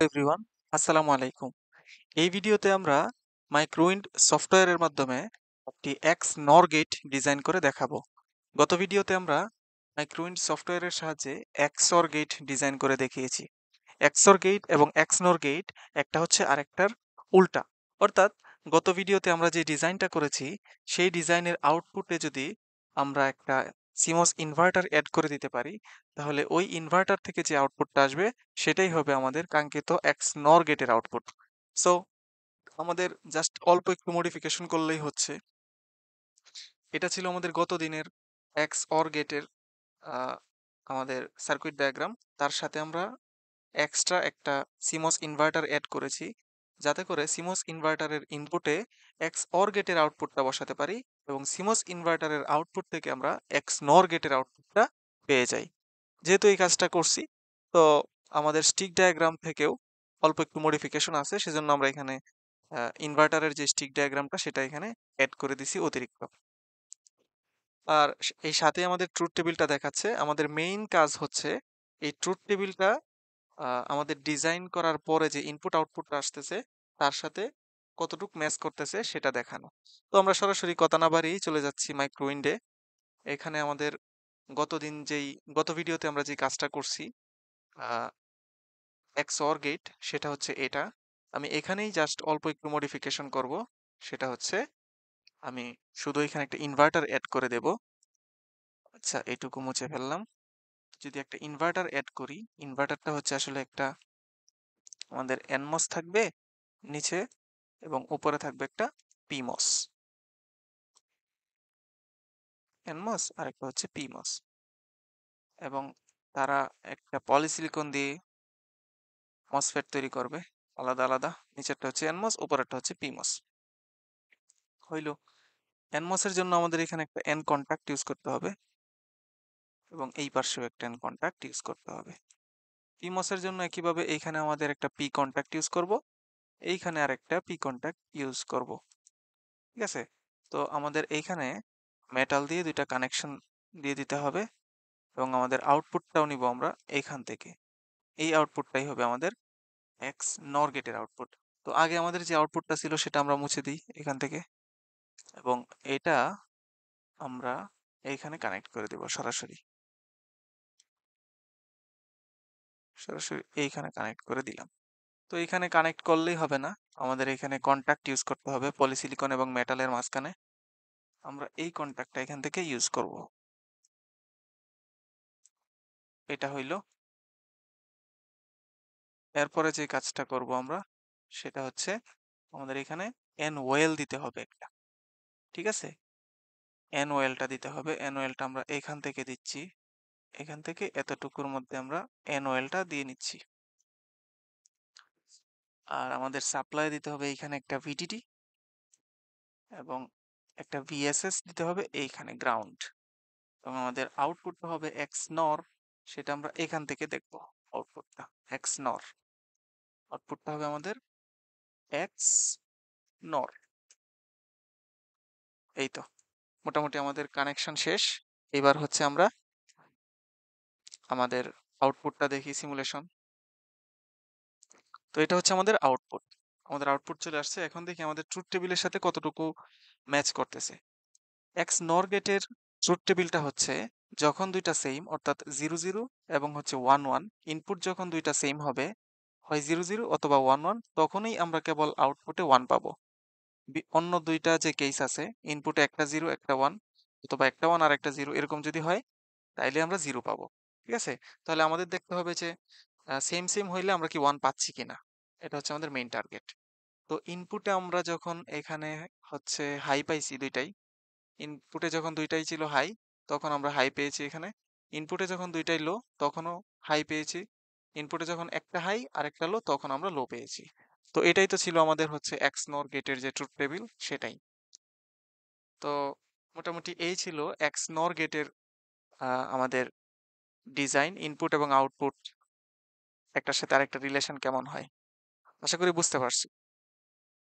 Everyone, আসসালামু আলাইকুম। এই ভিডিওতে আমরা মাইক্রোউইন্ড সফটওয়্যারের মাধ্যমে একটি এক্স নর গেট ডিজাইন করে দেখাবো। গত ভিডিওতে আমরা মাইক্রোউইন্ড সফটওয়্যারের সাহায্যে এক্সঅর গেট ডিজাইন করে দেখিয়েছি। এক্সঅর গেট এবং এক্সনর গেট একটা হচ্ছে আরেকটার উল্টা। অর্থাৎ গত ভিডিওতে আমরা যে ডিজাইনটা করেছি সেই ডিজাইনের আউটপুটে যদি আমরা একটা সিমস ইনভার্টার অ্যাড করে দিতে পারি, তাহলে ওই ইনভার্টার থেকে যে আউটপুটটা আসবে সেটাই হবে আমাদের কাঙ্ক্ষিত এক্স নর গেটের আউটপুট। সো আমাদের জাস্ট অল্প একটু মডিফিকেশন করলেই হচ্ছে। এটা ছিল আমাদের গত দিনের এক্স অর গেটের আমাদের সার্কিট ডায়াগ্রাম। তার সাথে আমরা এক্সট্রা একটা সিমস ইনভার্টার অ্যাড করেছি, যাতে করে সিমস ইনভার্টারের ইনপুটে এক্স অর গেটের আউটপুটটা বসাতে পারি এবং সিমস ইনভার্টারের আউটপুট থেকে আমরা এক্স নর গেটের আউটপুটটা পেয়ে যাই। যেহেতু এই কাজটা করছি, তো আমাদের স্টিক ডায়াগ্রাম থেকেও অল্প একটু মডিফিকেশন আছে, সেজন্য আমরা এখানে ইনভার্টারের যে স্টিক ডায়াগ্রামটা সেটা এখানে অ্যাড করে দিছি অতিরিক্ত। আর এই সাথে আমাদের ট্রুথ টেবিলটা দেখাচ্ছে। আমাদের মেইন কাজ হচ্ছে এই ট্রুথ টেবিলটা আমাদের ডিজাইন করার পরে যে ইনপুট আউটপুটটা আসতেছে তার সাথে কতটুক ম্যাচ করতেছে সেটা দেখানো। তো আমরা সরাসরি কথা না বাড়িয়েই চলে যাচ্ছি মাইক্রোউইন্ডে। এখানে আমাদের গত ভিডিওতে আমরা যে কাজটা করছি এক্সঅর গেট, সেটা হচ্ছে এটা। আমি এখানেই জাস্ট অল্প একটু মডিফিকেশন করব। সেটা হচ্ছে আমি শুধু এখানে একটা ইনভার্টার অ্যাড করে দেব। আচ্ছা, এটুকু মুছে ফেললাম। যদি একটা ইনভার্টার অ্যাড করি, ইনভার্টারটা হচ্ছে আসলে একটা আমাদের এনমস থাকবে নিচে এবং উপরে থাকবে একটা পিমস। এনমস আর একটা হচ্ছে পিমস, এবং তারা একটা পলিসিলিকন দিয়ে মসফেট তৈরি করবে আলাদা আলাদা। নিচেরটা হচ্ছে এনমস, উপরেরটা হচ্ছে পিমস। হইল। এনমসের জন্য আমাদের এখানে একটা এন কন্টাক্ট ইউজ করতে হবে এবং এই পাশেও একটা এন কন্টাক্ট ইউজ করতে হবে। পিমসের জন্য একইভাবে এইখানে আমাদের একটা পি কন্টাক্ট ইউজ করব, এইখানে আর একটা পি কন্টাক্ট ইউজ করব। ঠিক আছে? তো আমাদের এইখানে মেটাল দিয়ে দুইটা কানেকশন দিয়ে দিতে হবে এবং আমাদের আউটপুটটাও নিব আমরা এইখান থেকে। এই আউটপুটটাই হবে আমাদের এক্স নর গেটের আউটপুট। তো আগে আমাদের যে আউটপুটটা ছিল সেটা আমরা মুছে দিই এখান থেকে, এবং এটা আমরা এইখানে কানেক্ট করে দেব সরাসরি। সরাসরি এইখানে কানেক্ট করে দিলাম। তো এইখানে কানেক্ট করলেই হবে না, আমাদের এখানে কন্ট্যাক্ট ইউজ করতে হবে পলিসিলিকন এবং মেটালের মাঝখানে। আমরা এই কন্ট্যাক্টটা এখান থেকে ইউজ করব। এটা হইল। এরপরে যে কাজটা করব আমরা সেটা হচ্ছে আমাদের এখানে এন ওয়েল দিতে হবে একটা। ঠিক আছে? এন ওয়েলটা দিতে হবে। এন ওয়েলটা আমরা এখান থেকে দিচ্ছি। এখান থেকে এতটুকুর মধ্যে আমরা এন ওয়েলটা দিয়ে নিচ্ছি। আর আমাদের সাপ্লাই দিতে হবে এইখানে একটা ভিডিডি এবং একটা ভিএসএস দিতে হবে এইখানে গ্রাউন্ড, এবং আমাদের আউটপুটটা হবে এক্স নর। সেটা আমরা এখান থেকে দেখব। আউটপুটটা এক্স নর, আউটপুটটা হবে আমাদের এক্স নর। এই তো মোটামুটি আমাদের কানেকশন শেষ। এবার হচ্ছে আমরা আমাদের আউটপুটটা দেখি সিমুলেশন। তো এটা হচ্ছে আমাদের আউটপুট। আমাদের আউটপুট চলে আসছে। এখন দেখি আমাদের ট্রুথ টেবিলের সাথে কতটুকু ম্যাচ করতেছে। এক্স নর গেটের ট্রুথ টেবিলটা হচ্ছে যখন দুইটা সেম, অর্থাৎ 0 0 এবং হচ্ছে 1 1, ইনপুট যখন দুইটা সেম হবে, হয় 0 0 অথবা 1 1, তখনই আমরা কেবল আউটপুটে 1 পাবো। অন্য দুইটা যে কেস আছে, ইনপুটে একটা 0 একটা 1, অথবা একটা 1 আর একটা 0 এরকম যদি হয়, তাইলে আমরা 0 পাবো। ঠিক আছে? তাহলে আমাদের দেখতে হবে যে সেম সেম হইলে আমরা কি 1 পাচ্ছি কিনা। এটা হচ্ছে আমাদের মেইন টার্গেট। তো ইনপুটে আমরা যখন এখানে হচ্ছে হাই পাইছি দুইটাই, ইনপুটে যখন দুইটাই ছিল হাই, তখন আমরা হাই পেয়েছি এখানে। ইনপুটে যখন দুইটাই লো, তখনও হাই পেয়েছি। ইনপুটে যখন একটা হাই আর একটা লো, তখন আমরা লো পেয়েছি। তো এটাই তো ছিল আমাদের হচ্ছে এক্স নর গেটের যে ট্রুথ টেবিল সেটাই। তো মোটামুটি এই ছিল এক্স নর গেটের আমাদের ডিজাইন, ইনপুট এবং আউটপুট একটার সাথে আরেকটা রিলেশন কেমন হয়। আশা করি বুঝতে পারছি।